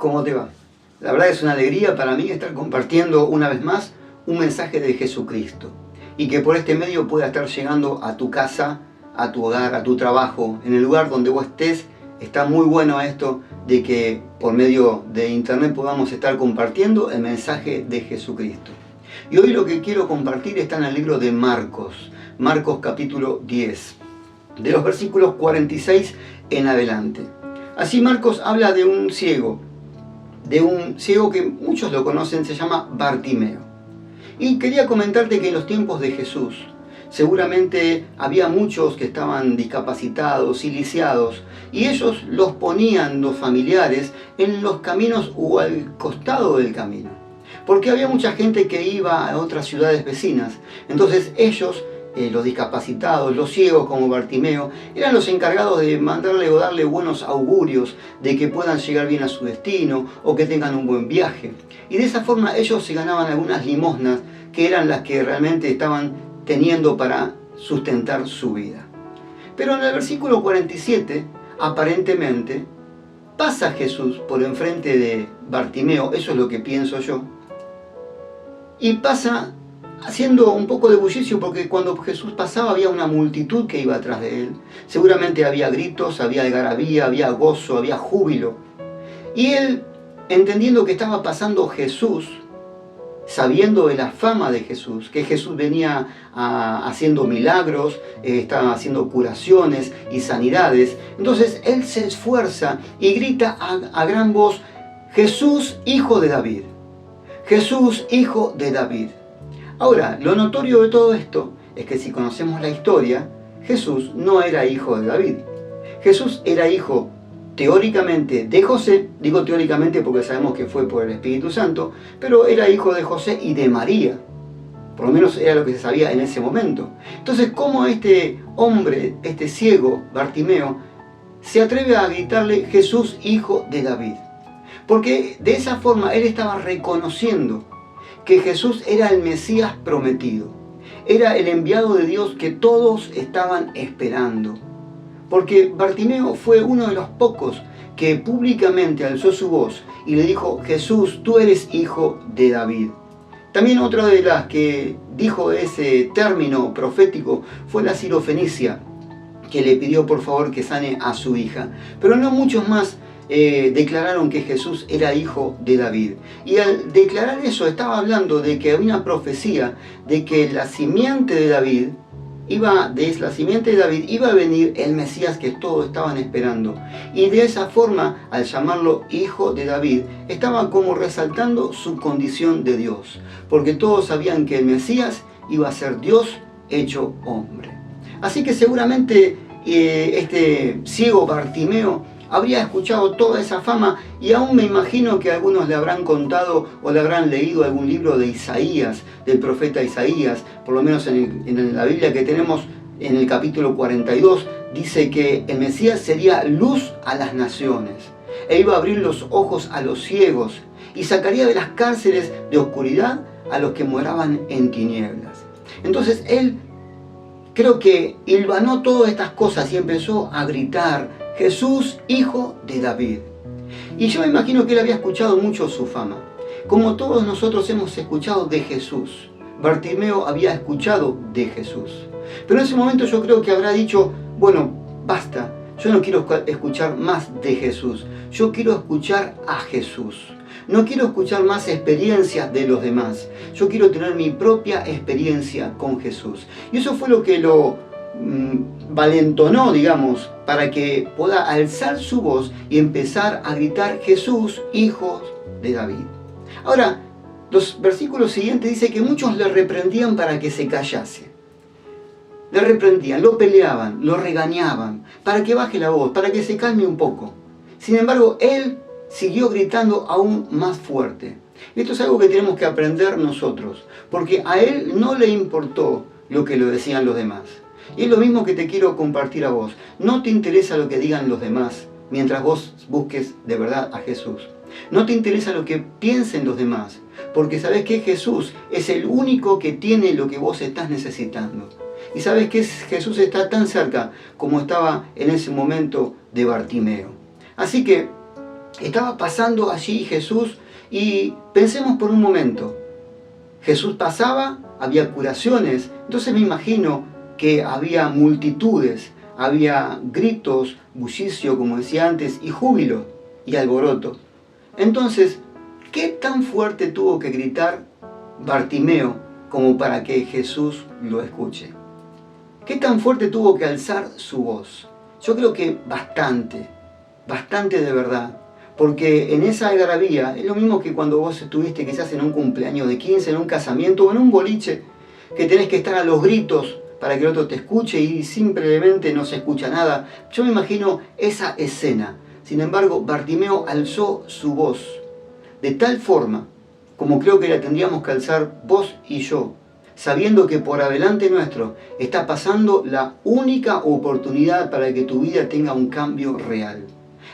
¿Cómo te va? La verdad es una alegría para mí estar compartiendo una vez más un mensaje de Jesucristo y que por este medio pueda estar llegando a tu casa, a tu hogar, a tu trabajo, en el lugar donde vos estés. Está muy bueno esto de que por medio de internet podamos estar compartiendo el mensaje de Jesucristo. Y hoy lo que quiero compartir está en el libro de Marcos, Marcos capítulo 10, de los versículos 46 en adelante. Así Marcos habla de un ciego que muchos lo conocen, se llama Bartimeo. Y quería comentarte que en los tiempos de Jesús seguramente había muchos que estaban discapacitados y lisiados, y ellos los ponían, los familiares, en los caminos o al costado del camino, porque había mucha gente que iba a otras ciudades vecinas. Entonces ellos, los discapacitados, los ciegos como Bartimeo, eran los encargados de mandarle o darle buenos augurios de que puedan llegar bien a su destino o que tengan un buen viaje. Y de esa forma ellos se ganaban algunas limosnas que eran las que realmente estaban teniendo para sustentar su vida. Pero en el versículo 47, aparentemente, pasa Jesús por enfrente de Bartimeo, eso es lo que pienso yo, y pasa haciendo un poco de bullicio, porque cuando Jesús pasaba había una multitud que iba atrás de él. Seguramente había gritos, había algarabía, había gozo, había júbilo. Y él, entendiendo que estaba pasando Jesús, sabiendo de la fama de Jesús, que Jesús venía haciendo milagros, estaba haciendo curaciones y sanidades, entonces él se esfuerza y grita a gran voz: Jesús, hijo de David. Jesús, hijo de David. Ahora, lo notorio de todo esto es que si conocemos la historia, Jesús no era hijo de David. Jesús era hijo teóricamente de José, digo teóricamente porque sabemos que fue por el Espíritu Santo, pero era hijo de José y de María. Por lo menos era lo que se sabía en ese momento. Entonces, ¿cómo este hombre, este ciego, Bartimeo, se atreve a gritarle Jesús, hijo de David? Porque de esa forma él estaba reconociendo que Jesús era el Mesías prometido, era el enviado de Dios que todos estaban esperando. Porque Bartimeo fue uno de los pocos que públicamente alzó su voz y le dijo: Jesús, tú eres hijo de David. También otra de las que dijo ese término profético fue la sirofenicia, que le pidió por favor que sane a su hija. Pero no muchos más declararon que Jesús era hijo de David. Y al declarar eso estaba hablando de que había una profecía de que la simiente de David iba a venir el Mesías que todos estaban esperando. Y de esa forma, al llamarlo hijo de David, estaba como resaltando su condición de Dios, porque todos sabían que el Mesías iba a ser Dios hecho hombre. Así que seguramente este ciego Bartimeo habría escuchado toda esa fama, y aún me imagino que algunos le habrán contado o le habrán leído algún libro de Isaías, del profeta Isaías. Por lo menos en la Biblia que tenemos, en el capítulo 42, dice que el Mesías sería luz a las naciones. E iba a abrir los ojos a los ciegos y sacaría de las cárceles de oscuridad a los que moraban en tinieblas. Entonces él, creo que hilvanó todas estas cosas y empezó a gritar: Jesús, hijo de David. Y yo me imagino que él había escuchado mucho su fama, como todos nosotros hemos escuchado de Jesús. Bartimeo había escuchado de Jesús. Pero en ese momento yo creo que habrá dicho: bueno, basta, yo no quiero escuchar más de Jesús, yo quiero escuchar a Jesús. No quiero escuchar más experiencias de los demás, yo quiero tener mi propia experiencia con Jesús. Y eso fue lo que lo valentonó, digamos, para que pueda alzar su voz y empezar a gritar: Jesús, hijo de David. Ahora, los versículos siguientes dice que muchos le reprendían para que se callase. Le reprendían, lo peleaban, lo regañaban, para que baje la voz, para que se calme un poco. Sin embargo, él siguió gritando aún más fuerte. Esto es algo que tenemos que aprender nosotros, porque a él no le importó lo que le decían los demás. Y es lo mismo que te quiero compartir a vos. No te interesa lo que digan los demás mientras vos busques de verdad a Jesús. No te interesa lo que piensen los demás, porque sabes que Jesús es el único que tiene lo que vos estás necesitando. Y sabes que Jesús está tan cerca como estaba en ese momento de Bartimeo. Así que Estaba pasando allí Jesús y pensemos por un momento, Jesús pasaba, había curaciones, entonces me imagino que había multitudes, había gritos, bullicio, como decía antes, y júbilo y alboroto. Entonces, ¿qué tan fuerte tuvo que gritar Bartimeo como para que Jesús lo escuche? ¿Qué tan fuerte tuvo que alzar su voz? Yo creo que bastante de verdad. Porque en esa algarabía es lo mismo que cuando vos estuviste quizás en un cumpleaños de 15, en un casamiento o en un boliche, que tenés que estar a los gritos para que el otro te escuche y simplemente no se escucha nada. Yo me imagino esa escena. Sin embargo, Bartimeo alzó su voz de tal forma como creo que la tendríamos que alzar vos y yo, sabiendo que por adelante nuestro está pasando la única oportunidad para que tu vida tenga un cambio real.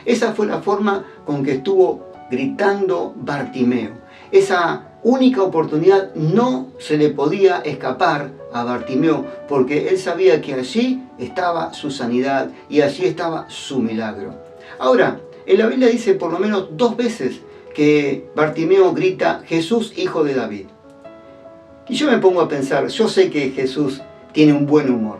Esa fue la forma con que estuvo gritando Bartimeo. Esa única oportunidad no se le podía escapar a Bartimeo, porque él sabía que allí estaba su sanidad y allí estaba su milagro. Ahora, en la Biblia dice por lo menos 2 veces que Bartimeo grita, Jesús, hijo de David. Y yo me pongo a pensar, yo sé que Jesús tiene un buen humor,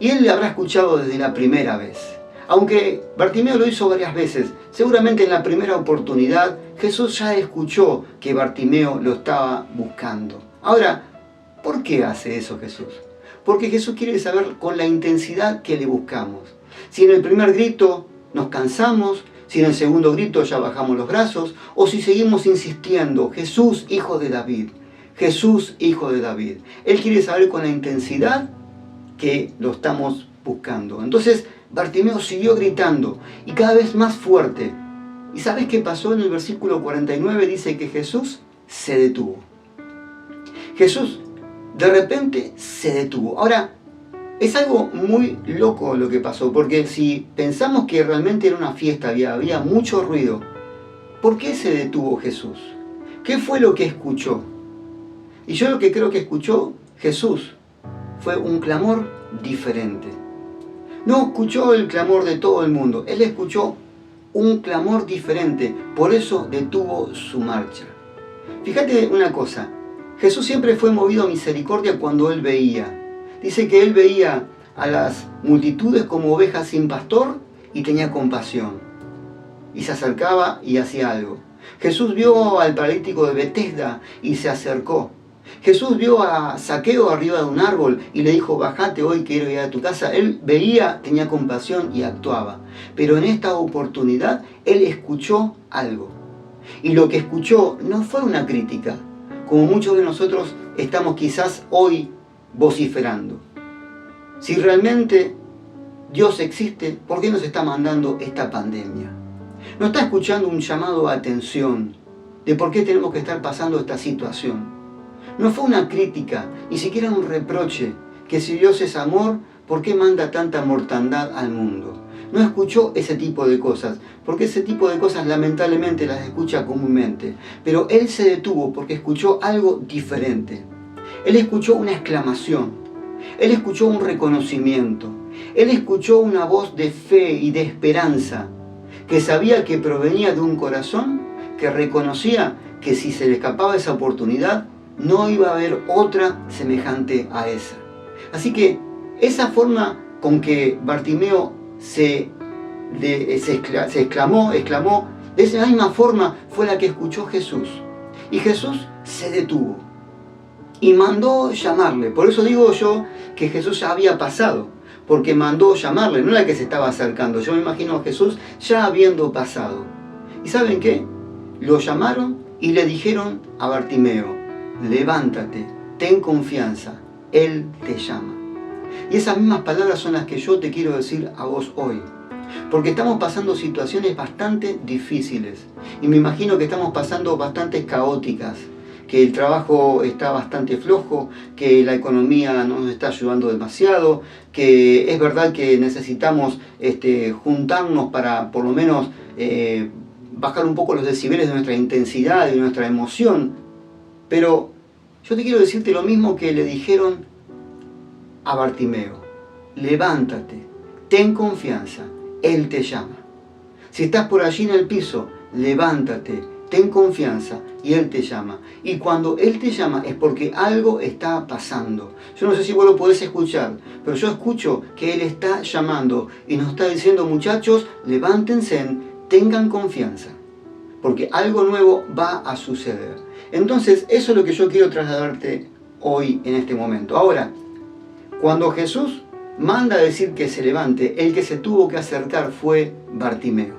y él le habrá escuchado desde la primera vez. Aunque Bartimeo lo hizo varias veces, seguramente en la primera oportunidad Jesús ya escuchó que Bartimeo lo estaba buscando. Ahora, ¿por qué hace eso Jesús? Porque Jesús quiere saber con la intensidad que le buscamos. Si en el primer grito nos cansamos, si en el segundo grito ya bajamos los brazos, o si seguimos insistiendo, Jesús, hijo de David, Jesús, hijo de David. Él quiere saber con la intensidad que lo estamos buscando. Entonces, Bartimeo siguió gritando y cada vez más fuerte. ¿Y sabes qué pasó? En el versículo 49 dice que Jesús se detuvo. Jesús de repente se detuvo. Ahora, es algo muy loco lo que pasó, porque si pensamos que realmente era una fiesta, había mucho ruido, ¿por qué se detuvo Jesús? ¿Qué fue lo que escuchó? Y yo lo que creo que escuchó Jesús fue un clamor diferente. No escuchó el clamor de todo el mundo, él escuchó un clamor diferente, por eso detuvo su marcha. Fíjate una cosa, Jesús siempre fue movido a misericordia cuando él veía. Dice que él veía a las multitudes como ovejas sin pastor y tenía compasión. Y se acercaba y hacía algo. Jesús vio al paralítico de Betesda y se acercó. Jesús vio a Zaqueo arriba de un árbol y le dijo, bajate hoy, quiero ir a tu casa. Él veía, tenía compasión y actuaba. Pero en esta oportunidad, él escuchó algo. Y lo que escuchó no fue una crítica, como muchos de nosotros estamos quizás hoy vociferando. Si realmente Dios existe, ¿por qué nos está mandando esta pandemia? No está escuchando un llamado a atención de por qué tenemos que estar pasando esta situación. No fue una crítica, ni siquiera un reproche, que si Dios es amor, ¿por qué manda tanta mortandad al mundo? No escuchó ese tipo de cosas, porque ese tipo de cosas lamentablemente las escucha comúnmente. Pero él se detuvo porque escuchó algo diferente. Él escuchó una exclamación, él escuchó un reconocimiento, él escuchó una voz de fe y de esperanza, que sabía que provenía de un corazón que reconocía que si se le escapaba esa oportunidad, no iba a haber otra semejante a esa. Así que esa forma con que Bartimeo se exclamó, de esa misma forma fue la que escuchó Jesús. Y Jesús se detuvo y mandó llamarle. Por eso digo yo que Jesús ya había pasado, porque mandó llamarle, no era que se estaba acercando. Yo me imagino a Jesús ya habiendo pasado. ¿Y saben qué? Lo llamaron y le dijeron a Bartimeo, levántate, ten confianza, Él te llama. Y esas mismas palabras son las que yo te quiero decir a vos hoy. Porque estamos pasando situaciones bastante difíciles. Y me imagino que estamos pasando bastante caóticas. Que el trabajo está bastante flojo, que la economía no nos está ayudando demasiado, que es verdad que necesitamos juntarnos para por lo menos bajar un poco los decibeles de nuestra intensidad, de nuestra emoción. Pero yo te quiero decirte lo mismo que le dijeron a Bartimeo. Levántate, ten confianza, Él te llama. Si estás por allí en el piso, levántate, ten confianza, y Él te llama. Y cuando Él te llama es porque algo está pasando. Yo no sé si vos lo podés escuchar, pero yo escucho que Él está llamando y nos está diciendo, muchachos, levántense, tengan confianza, porque algo nuevo va a suceder. Entonces, eso es lo que yo quiero trasladarte hoy en este momento. Ahora, cuando Jesús manda a decir que se levante, el que se tuvo que acercar fue Bartimeo.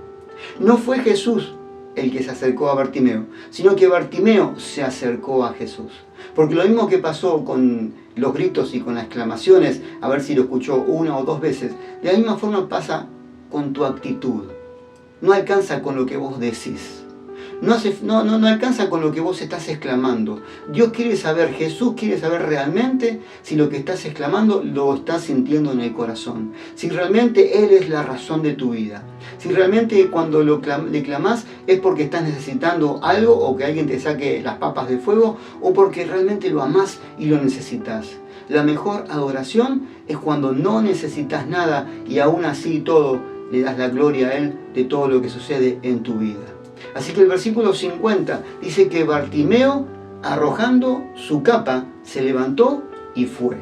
No fue Jesús el que se acercó a Bartimeo, sino que Bartimeo se acercó a Jesús. Porque lo mismo que pasó con los gritos y con las exclamaciones, a ver si lo escuchó una o dos veces, de la misma forma pasa con tu actitud. No alcanza con lo que vos decís. No alcanza con lo que vos estás exclamando. Dios quiere saber, Jesús quiere saber realmente si lo que estás exclamando lo estás sintiendo en el corazón. Si realmente Él es la razón de tu vida. Si realmente cuando le clamás es porque estás necesitando algo o que alguien te saque las papas del fuego o porque realmente lo amás y lo necesitas. La mejor adoración es cuando no necesitas nada y aún así todo le das la gloria a Él de todo lo que sucede en tu vida. Así que el versículo 50 dice que Bartimeo, arrojando su capa, se levantó y fue.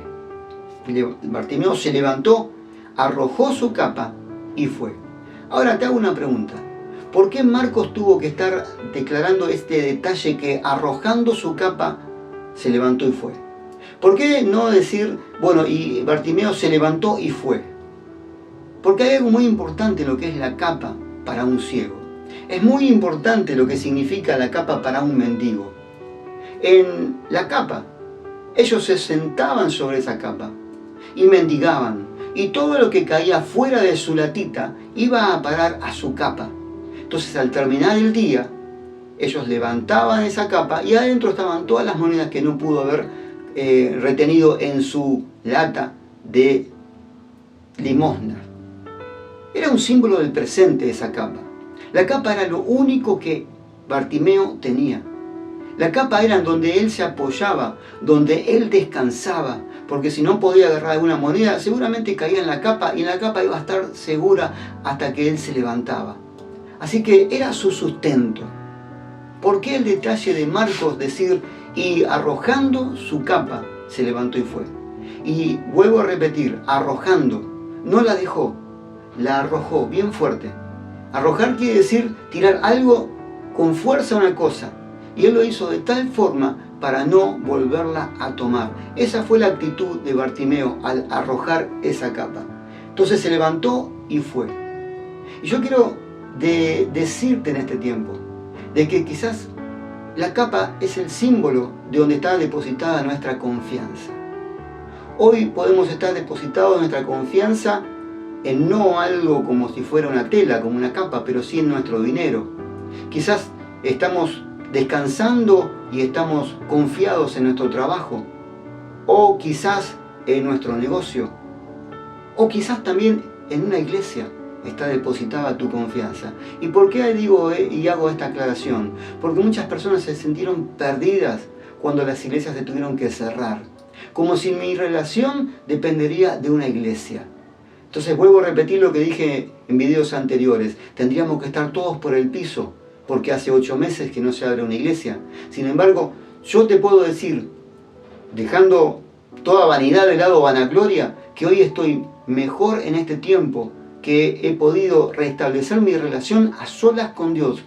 Bartimeo se levantó, arrojó su capa y fue. Ahora te hago una pregunta. ¿Por qué Marcos tuvo que estar declarando este detalle que arrojando su capa se levantó y fue? ¿Por qué no decir, bueno, y Bartimeo se levantó y fue? Porque hay algo muy importante en lo que es la capa para un ciego. Es muy importante lo que significa la capa para un mendigo. En la capa, ellos se sentaban sobre esa capa y mendigaban. Y todo lo que caía fuera de su latita iba a parar a su capa. Entonces al terminar el día, ellos levantaban esa capa y adentro estaban todas las monedas que no pudo haber retenido en su lata de limosna. Era un símbolo del presente esa capa. La capa era lo único que Bartimeo tenía. La capa era en donde él se apoyaba, donde él descansaba, porque si no podía agarrar alguna moneda, seguramente caía en la capa y en la capa iba a estar segura hasta que él se levantaba. Así que era su sustento. ¿Por qué el detalle de Marcos decir, y arrojando su capa, se levantó y fue? Y vuelvo a repetir, arrojando, no la dejó, la arrojó bien fuerte. Arrojar quiere decir tirar algo con fuerza a una cosa. Y él lo hizo de tal forma para no volverla a tomar. Esa fue la actitud de Bartimeo al arrojar esa capa. Entonces se levantó y fue. Y yo quiero decirte en este tiempo de que quizás la capa es el símbolo de donde está depositada nuestra confianza. Hoy podemos estar depositados nuestra confianza en no algo como si fuera una tela, como una capa, pero sí en nuestro dinero. Quizás estamos descansando y estamos confiados en nuestro trabajo, o quizás en nuestro negocio, o quizás también en una iglesia está depositada tu confianza. ¿Y por qué digo y hago esta aclaración? Porque muchas personas se sintieron perdidas cuando las iglesias se tuvieron que cerrar, como si mi relación dependería de una iglesia. Entonces vuelvo a repetir lo que dije en videos anteriores. Tendríamos que estar todos por el piso, porque hace 8 meses que no se abre una iglesia. Sin embargo, yo te puedo decir, dejando toda vanidad de lado, vanagloria, que hoy estoy mejor en este tiempo, que he podido restablecer mi relación a solas con Dios,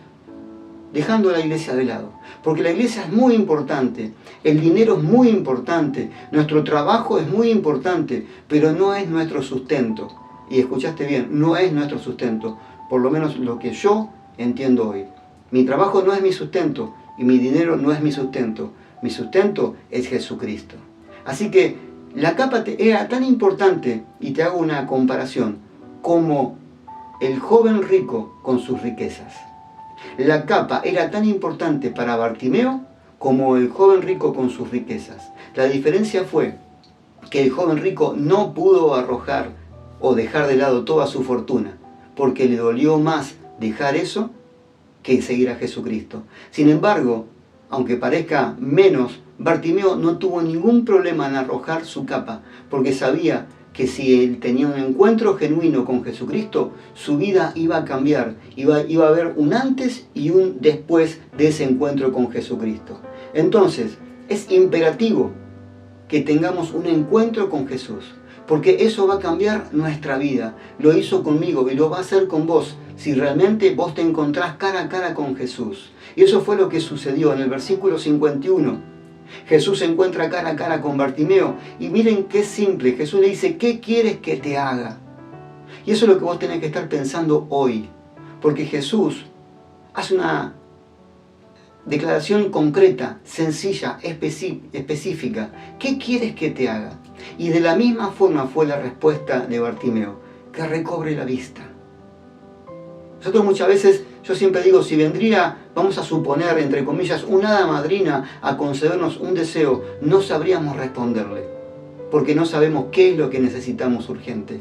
dejando la iglesia de lado. Porque la iglesia es muy importante, el dinero es muy importante, nuestro trabajo es muy importante, pero no es nuestro sustento. Y escuchaste bien, no es nuestro sustento, por lo menos lo que yo entiendo hoy. Mi trabajo no es mi sustento y mi dinero no es mi sustento. Mi sustento es Jesucristo. Así que la capa era tan importante, y te hago una comparación, como el joven rico con sus riquezas. La capa era tan importante para Bartimeo como el joven rico con sus riquezas. La diferencia fue que el joven rico no pudo arrojar o dejar de lado toda su fortuna, porque le dolió más dejar eso que seguir a Jesucristo. Sin embargo, aunque parezca menos, Bartimeo no tuvo ningún problema en arrojar su capa, porque sabía que si él tenía un encuentro genuino con Jesucristo, su vida iba a cambiar, iba a haber un antes y un después de ese encuentro con Jesucristo. Entonces, es imperativo que tengamos un encuentro con Jesús, porque eso va a cambiar nuestra vida. Lo hizo conmigo y lo va a hacer con vos, si realmente vos te encontrás cara a cara con Jesús. Y eso fue lo que sucedió en el versículo 51. Jesús se encuentra cara a cara con Bartimeo y miren qué simple. Jesús le dice, ¿qué quieres que te haga? Y eso es lo que vos tenés que estar pensando hoy, porque Jesús hace una declaración concreta, sencilla, específica. ¿Qué quieres que te haga? Y de la misma forma fue la respuesta de Bartimeo, que recobre la vista. Nosotros muchas veces, yo siempre digo, si vendría, vamos a suponer, entre comillas, una hada madrina a concedernos un deseo, no sabríamos responderle, porque no sabemos qué es lo que necesitamos urgente.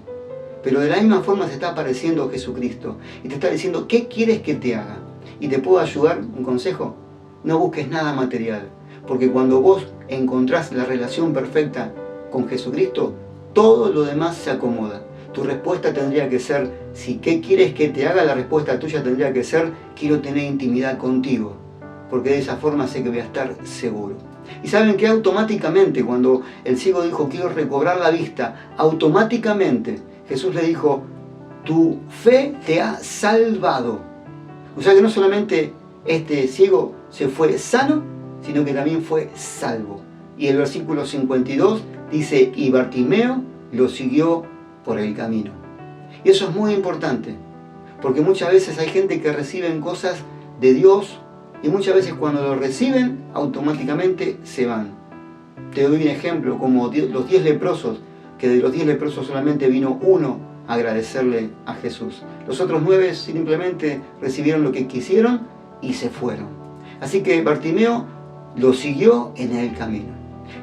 Pero de la misma forma se está apareciendo Jesucristo y te está diciendo, ¿qué quieres que te haga? ¿Y te puedo ayudar? ¿Un consejo? No busques nada material, porque cuando vos encontrás la relación perfecta con Jesucristo, todo lo demás se acomoda. Tu respuesta tendría que ser, si ¿qué quieres que te haga? La respuesta tuya tendría que ser, quiero tener intimidad contigo, porque de esa forma sé que voy a estar seguro. Y saben que automáticamente, cuando el ciego dijo, quiero recobrar la vista, automáticamente Jesús le dijo, tu fe te ha salvado. O sea que no solamente este ciego se fue sano, sino que también fue salvo. Y el versículo 52 dice, y Bartimeo lo siguió por el camino. Y eso es muy importante, porque muchas veces hay gente que reciben cosas de Dios y muchas veces cuando lo reciben, automáticamente se van. Te doy un ejemplo, como los 10 leprosos, que de los 10 leprosos solamente vino uno a agradecerle a Jesús. Los otros 9 simplemente recibieron lo que quisieron y se fueron. Así que Bartimeo lo siguió en el camino.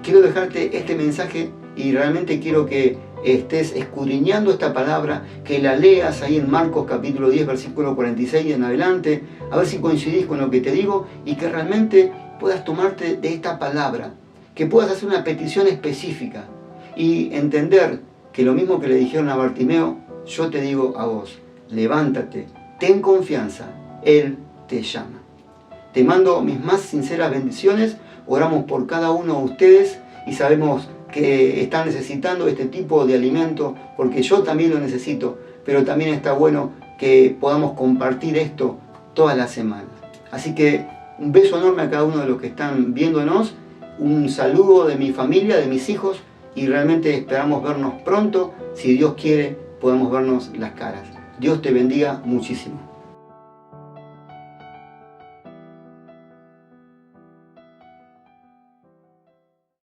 Quiero dejarte este mensaje y realmente quiero que estés escudriñando esta palabra, que la leas ahí en Marcos capítulo 10, versículo 46 y en adelante, a ver si coincidís con lo que te digo y que realmente puedas tomarte de esta palabra, que puedas hacer una petición específica y entender que lo mismo que le dijeron a Bartimeo, yo te digo a vos, levántate, ten confianza, Él te llama. Te mando mis más sinceras bendiciones, oramos por cada uno de ustedes y sabemos que están necesitando este tipo de alimento, porque yo también lo necesito, pero también está bueno que podamos compartir esto todas las semanas. Así que un beso enorme a cada uno de los que están viéndonos, un saludo de mi familia, de mis hijos, y realmente esperamos vernos pronto, si Dios quiere, podamos vernos las caras. Dios te bendiga muchísimo.